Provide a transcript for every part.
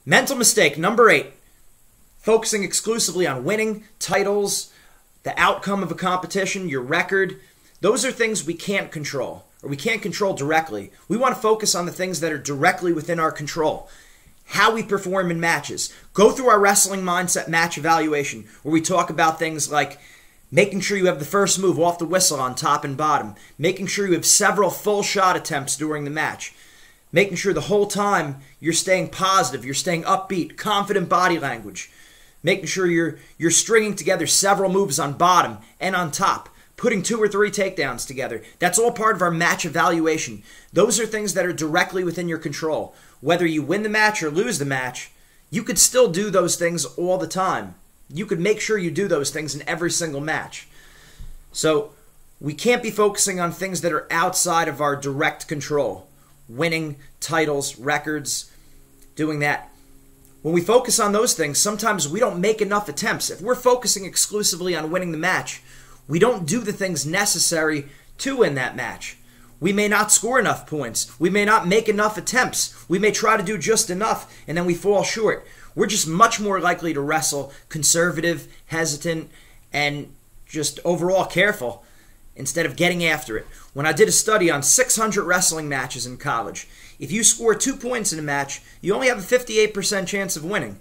Mental mistake number 8, focusing exclusively on winning, titles, the outcome of a competition, your record. Those are things we can't control, or we can't control directly. We want to focus on the things that are directly within our control. How we perform in matches. Go through our wrestling mindset match evaluation, where we talk about things like making sure you have the first move off the whistle on top and bottom, making sure you have several full shot attempts during the match, making sure the whole time you're staying positive, you're staying upbeat, confident body language, making sure you're stringing together several moves on bottom and on top, putting 2 or 3 takedowns together. That's all part of our match evaluation. Those are things that are directly within your control. Whether you win the match or lose the match, you could still do those things all the time. You could make sure you do those things in every single match. So we can't be focusing on things that are outside of our direct control. Winning, titles, records, doing that. When we focus on those things, sometimes we don't make enough attempts. If we're focusing exclusively on winning the match, we don't do the things necessary to win that match. We may not score enough points. We may not make enough attempts. We may try to do just enough, and then we fall short. We're just much more likely to wrestle conservative, hesitant, and just overall careful instead of getting after it. When I did a study on 600 wrestling matches in college, if you score 2 points in a match, you only have a 58% chance of winning.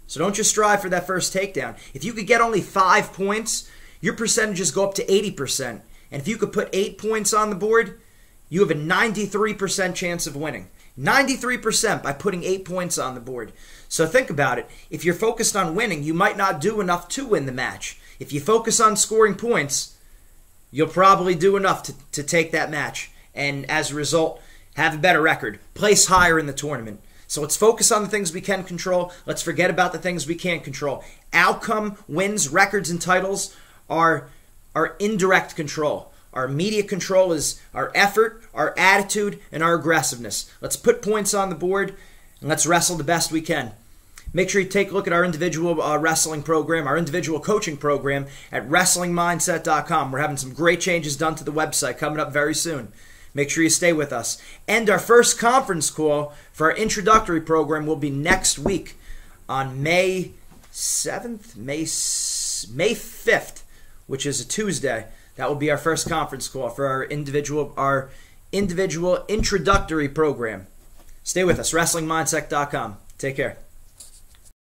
So don't just strive for that first takedown. If you could get only 5 points, your percentages go up to 80%. And if you could put 8 points on the board, you have a 93% chance of winning. 93% by putting 8 points on the board. So think about it. If you're focused on winning, you might not do enough to win the match. If you focus on scoring points, you'll probably do enough to take that match. And as a result, have a better record. Place higher in the tournament. So let's focus on the things we can control. Let's forget about the things we can't control. Outcome, wins, records, and titles are indirect control. Our immediate control is our effort, our attitude, and our aggressiveness. Let's put points on the board, and let's wrestle the best we can. Make sure you take a look at our individual wrestling program, our individual coaching program at WrestlingMindset.com. We're having some great changes done to the website coming up very soon. Make sure you stay with us. And our first conference call for our introductory program will be next week on May 7th, May 5th, which is a Tuesday. That will be our first conference call for our individual introductory program. Stay with us, WrestlingMindset.com. Take care.